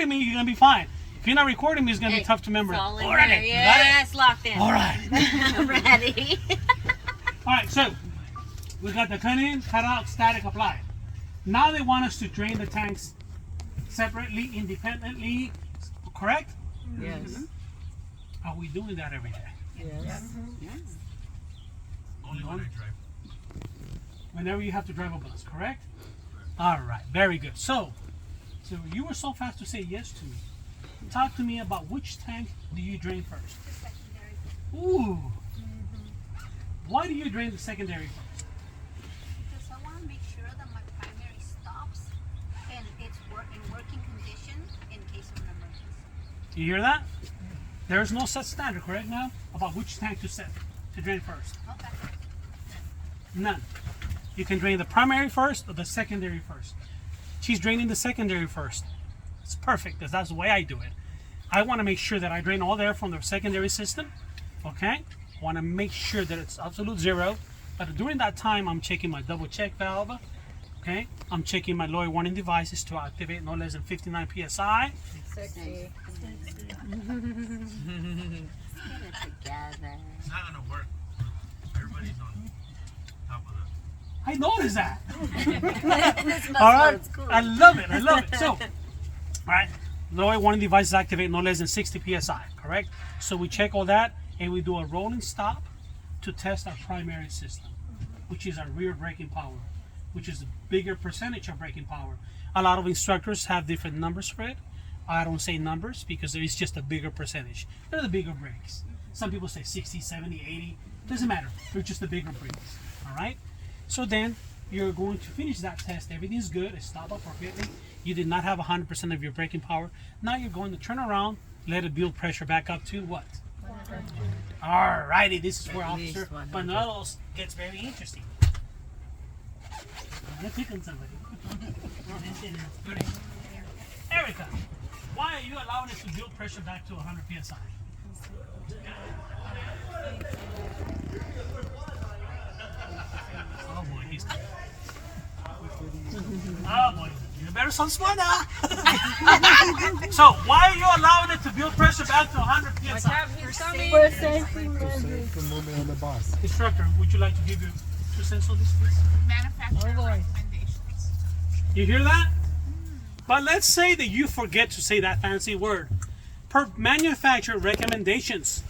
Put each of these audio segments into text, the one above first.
recording me, you're going to be fine. If you're not recording me, it's going to be tough to remember. It's all in All right, there. you got it? Yes, locked in. All right. I'm ready. All right, so we got the cut in, cut out, static applied. Now they want us to drain the tanks separately, independently, correct? Yes. Are we doing that every day? Yes. Only when I drive. Whenever you have to drive a bus, correct? All right, very good. So you were so fast to say yes to me. Talk to me about which tank do you drain first? The secondary. Ooh. Why do you drain the secondary first? Because I want to make sure that my primary stops and it's in working condition in case of an emergency. You hear that? There's no set standard, correct now, about which tank to drain first. Okay. None. You can drain the primary first or the secondary first. She's draining the secondary first. It's perfect because that's the way I do it. I want to make sure that I drain all the air from the secondary system. Okay? I want to make sure that it's absolute zero. But during that time, I'm checking my double check valve. Okay? I'm checking my lower warning devices to activate no less than 59 psi. Sexy. Get it together. It's not gonna work. Everybody's on top of the. I noticed that. This must All right, look cool. I love it. I love it. So, all right, lower warning devices activate no less than 60 psi. Correct. So we check all that and we do a rolling stop to test our primary system, which is our rear braking power, which is a bigger percentage of braking power. A lot of instructors have different numbers for it. I don't say numbers because it's just a bigger percentage. They're the bigger brakes. Some people say 60, 70, 80. Doesn't matter. They're just the bigger brakes. All right. So then you're going to finish that test. Everything's good. It stopped appropriately. You did not have 100% of your braking power. Now you're going to turn around, let it build pressure back up to what? All righty. This is where Officer Panolos gets very interesting. I'm gonna pick on somebody. Erica, why are you allowing it to build pressure back to 100 psi? Oh boy, he's. Oh boy, you better sound smart now. So why are you allowing it to build pressure back to 100 psi? For safety measures. The movement on the bus. Instructor, would you like to give your 2 cents on this, please? Manufacturer Oh, boy. recommendations. You hear that? But let's say that you forget to say that fancy word. Per manufacturer recommendations,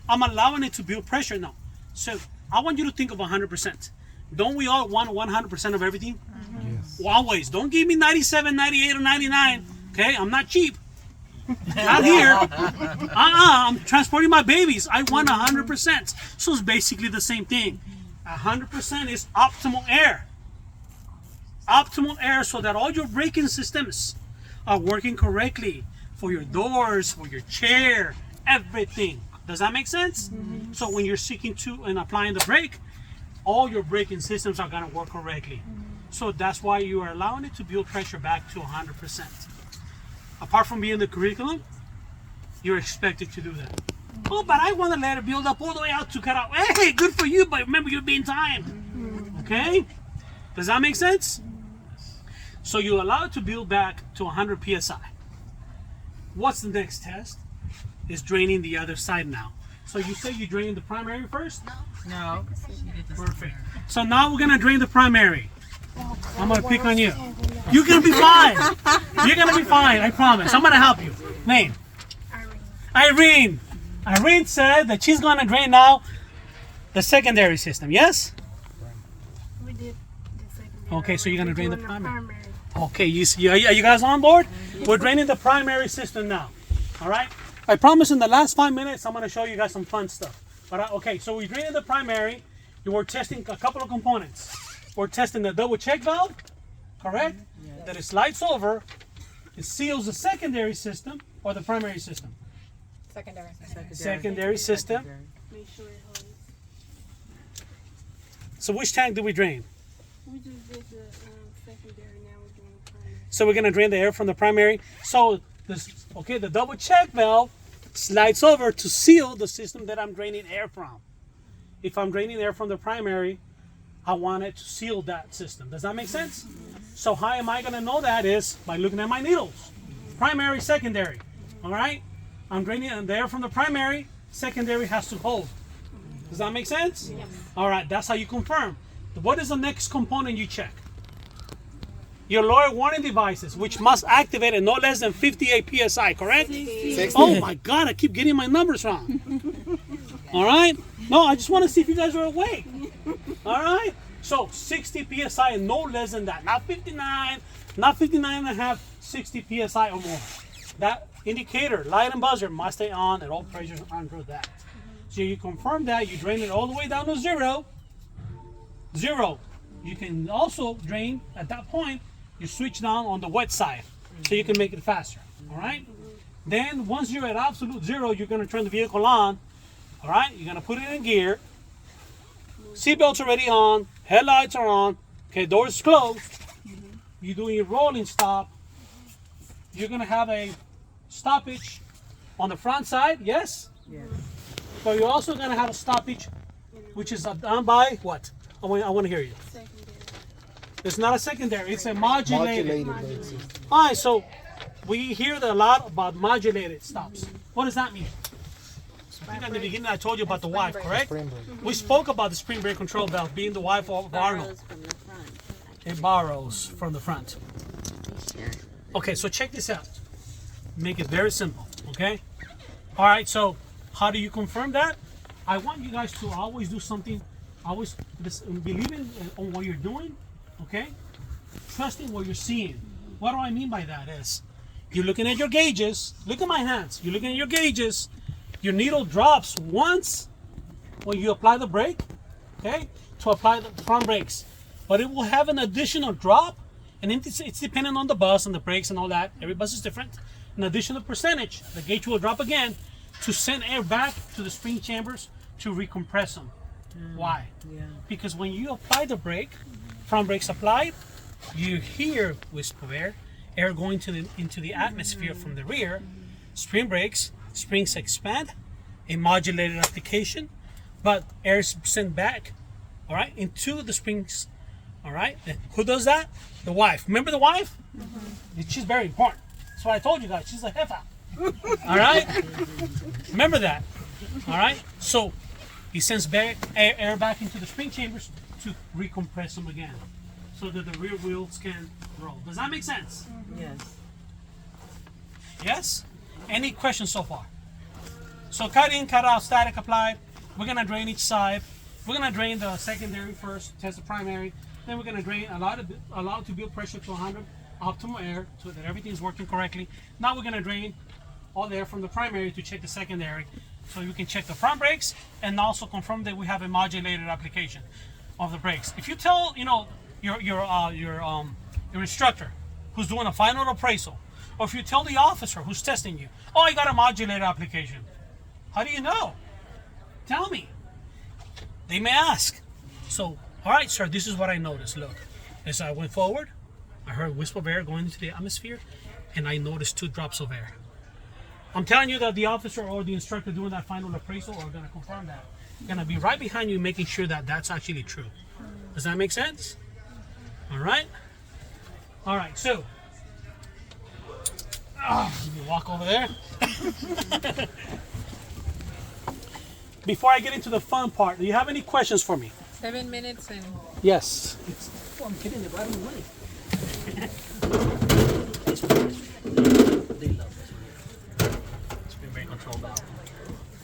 I'm allowing it to build pressure now. So I want you to think of 100%. Don't we all want 100% of everything? Yes. Well, always. Don't give me 97, 98, or 99. Okay, I'm not cheap. Not here. I'm transporting my babies. I want 100%. So it's basically the same thing. 100% is optimal air. Optimal air so that all your braking systems are working correctly for your doors, for your chair, everything. Does that make sense? So when you're seeking to and applying the brake, all your braking systems are going to work correctly. So that's why you are allowing it to build pressure back to 100%. Apart from being the curriculum, you're expected to do that. Oh, but I want to let it build up all the way out to cut out. Hey, good for you, but remember you're being timed. Okay? Does that make sense? So you allow it to build back to 100 psi. What's the next test? Is draining the other side now. So you say you drain the primary first? No. Perfect. So now we're gonna drain the primary. I'm gonna pick on you. You're gonna be fine. You're gonna be fine, I promise. I'm gonna help you. Name? Irene. Irene said that she's gonna drain now the secondary system, yes? We did the secondary. Okay, so you're gonna drain the We're doing primary. Okay, you see, are you guys on board? We're draining the primary system now. All right? I promise in the last 5 minutes, I'm going to show you guys some fun stuff. But okay, so we drained the primary. We're testing a couple of components. We're testing the double check valve, correct? That it slides over. It seals the secondary system or the primary system. Secondary. Secondary system. Make sure it holds. So which tank do we drain? We just did the secondary, now we're doing the primary. So we're going to drain the air from the primary. So this, okay, the double check valve slides over to seal the system that I'm draining air from. If I'm draining air from the primary, I want it to seal that system. Does that make sense? So how am I going to know that is by looking at my needles. primary, secondary. All right? I'm draining the air from the primary, secondary has to hold. Does that make sense? Yes. All right, that's how you confirm. What is the next component you check? Your lower warning devices, which must activate at no less than 58 psi, correct? 60. Oh my God, I keep getting my numbers wrong. All right? No, I just want to see if you guys are awake. All right? So 60 psi and no less than that. Not 59, not 59 and a half, 60 psi or more. That indicator, light and buzzer, must stay on at all pressures under that. So you confirm that, you drain it all the way down to 0. 0. You can also drain at that point, you switch down on the wet side so you can make it faster. All right? Then once you're at absolute 0, you're going to turn the vehicle on. All right? You're going to put it in gear. Seatbelt's already on. Headlights are on. Okay, doors closed. You're doing your rolling stop. You're going to have a stoppage on the front side. Yes? Yes. But you're also going to have a stoppage, which is done by what? I want to hear you. Secondary. It's not a secondary. It's a modulated. Modulated basis. All right, so we hear a lot about modulated stops. What does that mean? I think at the beginning I told you about the wife, correct? Spring brake. We spoke about the spring brake control valve being the wife of Arnold. Borrows from the front. It borrows from the front. Sure. Okay, so check this out. Make it very simple, okay? All right, so how do you confirm that? I want you guys to always do something, always believing on what you're doing, okay? Trusting what you're seeing. What do I mean by that is, you're looking at your gauges. Look at my hands. You're looking at your gauges. Your needle drops once when you apply the brake, okay? To apply the front brakes. But it will have an additional drop, and it's dependent on the bus and the brakes and all that. Every bus is different. An additional percentage, the gauge will drop again to send air back to the spring chambers to recompress them. Why? Yeah. Because when you apply the brake, front brakes applied, you hear wisp of air going into the atmosphere from the rear. Spring brakes, springs expand, a modulated application, but air is sent back, all right, into the springs, all right. And who does that? The wife. Remember the wife? She's very important. That's what I told you guys. She's a jefa. All right. Remember that. All right. So he sends back air back into the spring chambers to recompress them again, so that the rear wheels can roll. Does that make sense? Yes. Yes? Any questions so far? So cut in, cut out, static applied. We're gonna drain each side. We're gonna drain the secondary first, test the primary. Then we're gonna drain, allow it to build pressure to 100, optimal air, so that everything's working correctly. Now we're gonna drain all the air from the primary to check the secondary, so you can check the front brakes and also confirm that we have a modulated application of the brakes. If you tell, your instructor who's doing a final appraisal, or if you tell the officer who's testing you, oh, I got a modulated application. How do you know? Tell me. They may ask. So, all right, sir, this is what I noticed. Look, as I went forward, I heard a wisp of air going into the atmosphere, and I noticed 2 drops of air. I'm telling you that the officer or the instructor doing that final appraisal are going to confirm that. Going to be right behind you, making sure that that's actually true. Does that make sense? All right. All right. So, let me walk over there. Before I get into the fun part, do you have any questions for me? 7 minutes and Yes. Oh, I'm getting it right away. They love this one here. Spring brake control valve.